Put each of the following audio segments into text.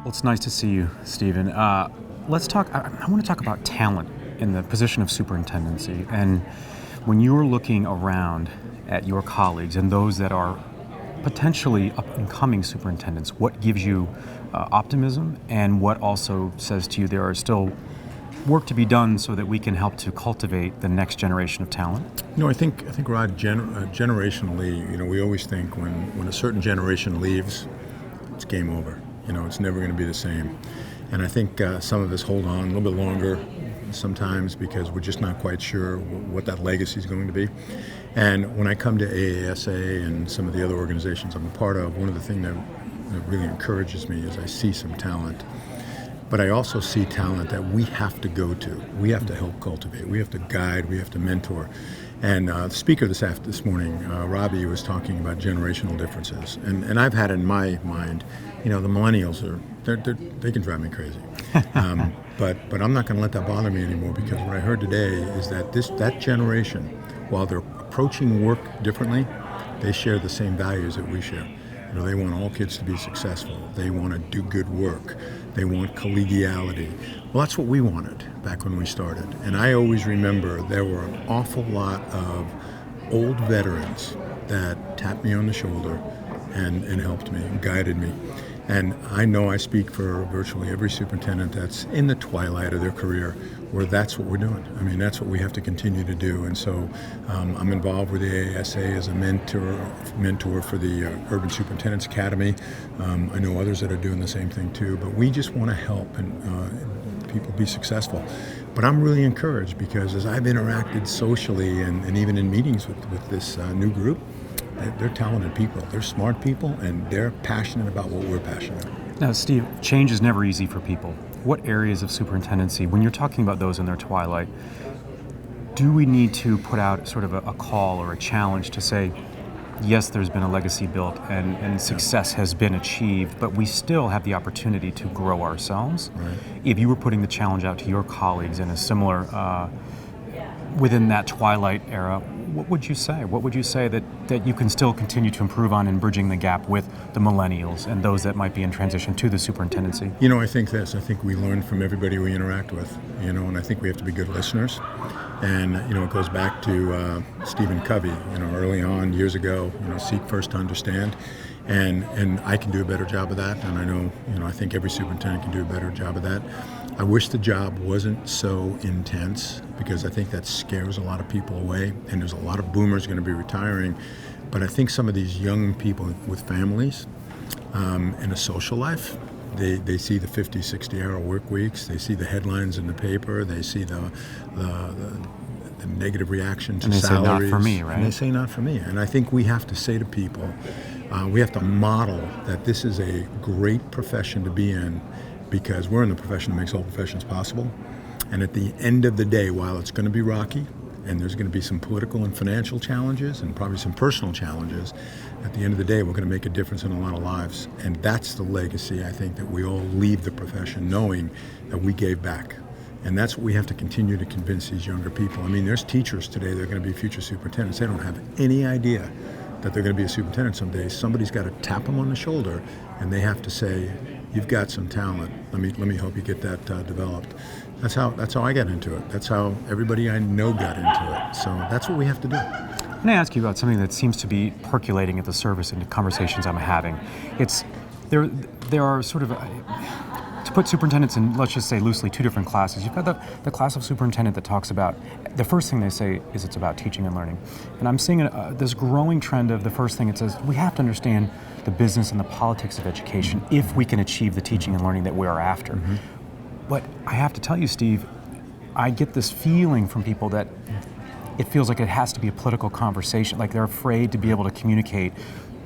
Well, it's nice to see you, Stephen. Let's talk. I want to talk about talent in the position of superintendency. And when you're looking around at your colleagues and those that are potentially up and coming superintendents, what gives you optimism, and what also says to you there are still work to be done so that we can help to cultivate the next generation of talent? I think Rod, generationally, we always think when a certain generation leaves, it's game over. It's never going to be the same. And I think some of us hold on a little bit longer sometimes because we're just not quite sure what that legacy is going to be. And when I come to AASA and some of the other organizations I'm a part of, one of the things that really encourages me is I see some talent. But I also see talent that we have to go to. We have to help cultivate. We have to guide. We have to mentor. And the speaker this morning, Robbie, was talking about generational differences. And I've had in my mind, the millennials they can drive me crazy. But I'm not going to let that bother me anymore, because what I heard today is that that generation, while they're approaching work differently, they share the same values that we share. They want all kids to be successful. They want to do good work. They want collegiality. Well, that's what we wanted back when we started. And I always remember there were an awful lot of old veterans that tapped me on the shoulder and helped me and guided me. And I know I speak for virtually every superintendent that's in the twilight of their career, where that's what we're doing. That's what we have to continue to do. And so I'm involved with the AASA as a mentor for the Urban Superintendents Academy. I know others that are doing the same thing too, but we just want to help and people be successful. But I'm really encouraged, because as I've interacted socially and even in meetings with this new group, they're talented people, they're smart people, and they're passionate about what we're passionate about. Now, Steve, change is never easy for people. What areas of superintendency, when you're talking about those in their twilight, do we need to put out sort of a call or a challenge to say, yes, there's been a legacy built and success has been achieved, but we still have the opportunity to grow ourselves? Right. If you were putting the challenge out to your colleagues in a similar, within that twilight era, what would you say? What would you say that you can still continue to improve on in bridging the gap with the millennials and those that might be in transition to the superintendency? I think we learn from everybody we interact with, and I think we have to be good listeners. And, it goes back to Stephen Covey, early on, years ago, seek first to understand. And I can do a better job of that. And I know, I think every superintendent can do a better job of that. I wish the job wasn't so intense, because I think that scares a lot of people away. And there's a lot of boomers going to be retiring. But I think some of these young people with families and a social life, they see the 50, 60-hour work weeks. They see the headlines in the paper. They see the negative reaction to salaries. And they say, not for me, right? And they say, not for me. And I think we have to say to people, we have to model that this is a great profession to be in, because we're in the profession that makes all professions possible. And at the end of the day, while it's going to be rocky, and there's going to be some political and financial challenges and probably some personal challenges, at the end of the day, we're going to make a difference in a lot of lives. And that's the legacy, I think, that we all leave the profession knowing that we gave back. And that's what we have to continue to convince these younger people. There's teachers today that are going to be future superintendents. They don't have any idea that they're going to be a superintendent someday. Somebody's got to tap them on the shoulder, and they have to say, you've got some talent. Let me help you get that developed. That's how I got into it. That's how everybody I know got into it. So that's what we have to do. I'm going to ask you about something that seems to be percolating at the surface in the conversations I'm having. It's there are sort of to put superintendents in, let's just say loosely, two different classes. You've got the class of superintendent that talks about, the first thing they say is it's about teaching and learning. And I'm seeing this growing trend of the first thing it says, we have to understand the business and the politics of education if we can achieve the teaching and learning that we are after. Mm-hmm. But I have to tell you, Steve, I get this feeling from people that it feels like it has to be a political conversation, like they're afraid to be able to communicate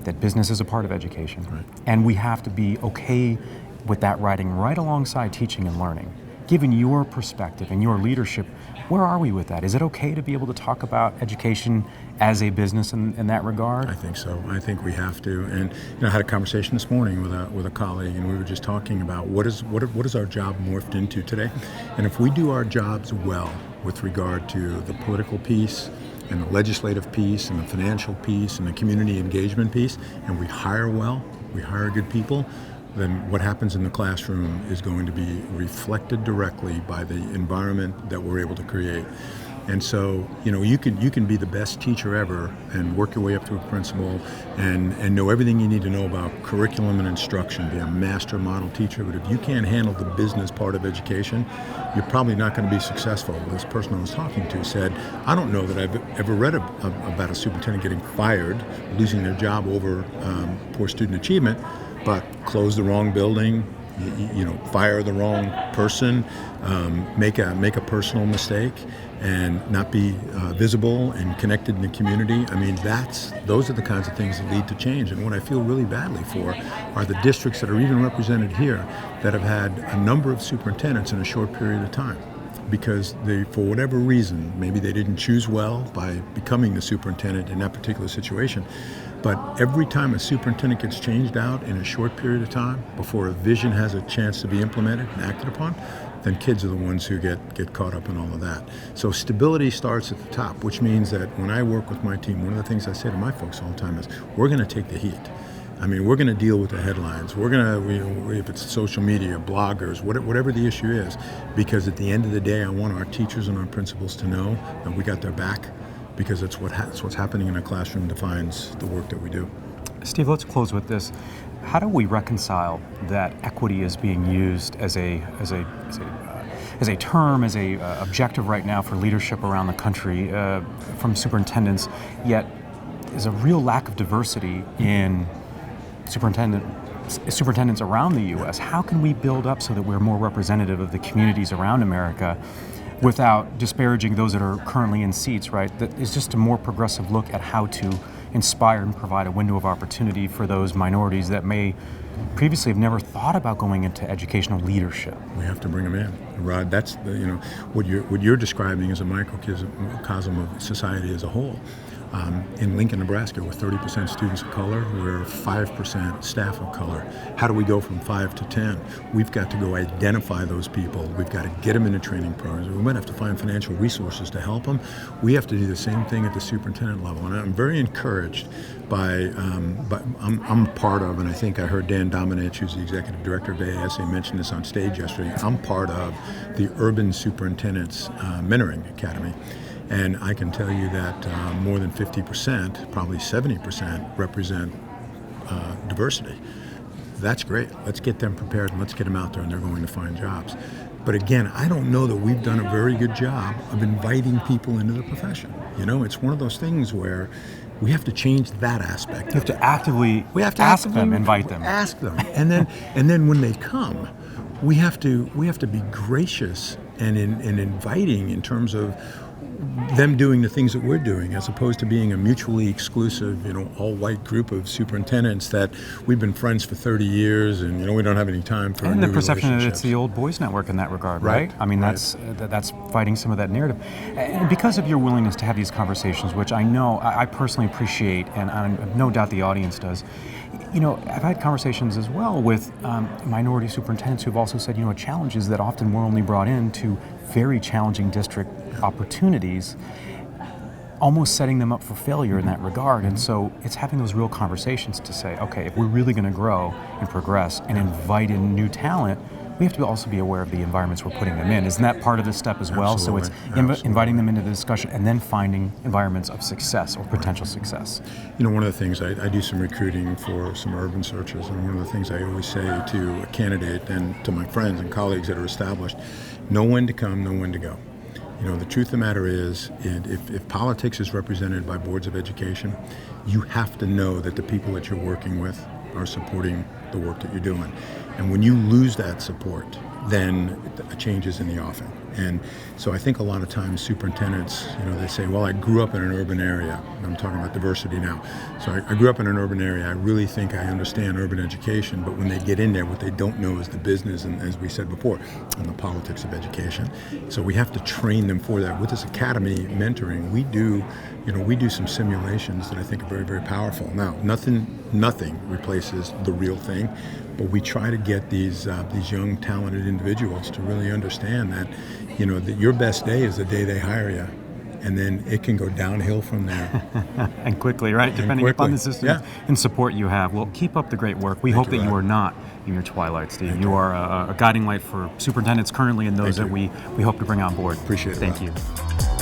that business is a part of education. Right. And we have to be okay with that riding right alongside teaching and learning. Given your perspective and your leadership, where are we with that? Is it okay to be able to talk about education as a business in that regard? I think so. I think we have to. And I had a conversation this morning with a colleague, and we were just talking about what is our job morphed into today. And if we do our jobs well with regard to the political piece and the legislative piece and the financial piece and the community engagement piece, and we hire well, we hire good people, then what happens in the classroom is going to be reflected directly by the environment that we're able to create. And so, you can be the best teacher ever and work your way up to a principal and know everything you need to know about curriculum and instruction, be a master model teacher, but if you can't handle the business part of education, you're probably not going to be successful. This person I was talking to said, I don't know that I've ever read about a superintendent getting fired, losing their job over poor student achievement, but close the wrong building, fire the wrong person, make a personal mistake, and not be visible and connected in the community. I mean, those are the kinds of things that lead to change. And what I feel really badly for are the districts that are even represented here that have had a number of superintendents in a short period of time. Because they, for whatever reason, maybe they didn't choose well by becoming the superintendent in that particular situation. But every time a superintendent gets changed out in a short period of time, before a vision has a chance to be implemented and acted upon, then kids are the ones who get caught up in all of that. So stability starts at the top, which means that when I work with my team, one of the things I say to my folks all the time is, we're going to take the heat. I mean, we're going to deal with the headlines. We're going to, if it's social media, bloggers, whatever the issue is, because at the end of the day, I want our teachers and our principals to know that we got their back, because it's what's happening in a classroom defines the work that we do. Steve, let's close with this. How do we reconcile that equity is being used as a term, as a objective right now for leadership around the country from superintendents, yet there's a real lack of diversity in superintendents around the U.S. How can we build up so that we're more representative of the communities around America without disparaging those that are currently in seats, right? That is just a more progressive look at how to inspire and provide a window of opportunity for those minorities that may previously have never thought about going into educational leadership. We have to bring them in, Rod. That's what you're describing is a microcosm of society as a whole. In Lincoln, Nebraska, we're 30% students of color, we're 5% staff of color. How do we go from 5 to 10? We've got to go identify those people. We've got to get them into training programs. We might have to find financial resources to help them. We have to do the same thing at the superintendent level. And I'm very encouraged by I'm part of, and I think I heard Dan Dominich, who's the executive director of AASA, mention this on stage yesterday. I'm part of the Urban Superintendents Mentoring Academy. And I can tell you that more than 50%, probably 70%, represent diversity. That's great. Let's get them prepared and let's get them out there and they're going to find jobs. But again, I don't know that we've done a very good job of inviting people into the profession. It's one of those things where we have to change that aspect. You have to actively ask them, invite them. Ask them. And then when they come, we have to be gracious and inviting in terms of them doing the things that we're doing, as opposed to being a mutually exclusive, all-white group of superintendents that we've been friends for 30 years, and we don't have any time for. And new the perception that it's relationships. the old boys network in that regard, right? I mean, Right. that's fighting some of that narrative. And because of your willingness to have these conversations, which I know I personally appreciate, and I have no doubt the audience does. I've had conversations as well with minority superintendents who've also said, a challenge is that often we're only brought in to very challenging district opportunities, almost setting them up for failure in that regard. And so it's having those real conversations to say, okay, if we're really going to grow and progress and invite in new talent, we have to also be aware of the environments we're putting them in. Isn't that part of this step as well? Absolutely. So it's inviting them into the discussion and then finding environments of success or potential success. One of the things, I do some recruiting for some urban searchers, and one of the things I always say to a candidate and to my friends and colleagues that are established, know when to come, know when to go. The truth of the matter is, if politics is represented by boards of education, you have to know that the people that you're working with are supporting the work that you're doing. And when you lose that support, then a change is in the offing. And so I think a lot of times superintendents, they say, well, I grew up in an urban area. I'm talking about diversity now. So I grew up in an urban area. I really think I understand urban education, but when they get in there, what they don't know is the business, and as we said before, and the politics of education. So we have to train them for that. With this academy mentoring, we do some simulations that I think are very, very powerful. Now, nothing replaces the real thing, but we try to get these young, talented individuals to really understand that, that your best day is the day they hire you, and then it can go downhill from there. And quickly, right? Depending upon the quickly, systems yeah. and support you have. Well, keep up the great work. We hope you, that you Rod. are not in your twilight, Steve. You are a guiding light for superintendents currently and those Thank that you. we hope to bring on board. Appreciate it, Thank Rod. you.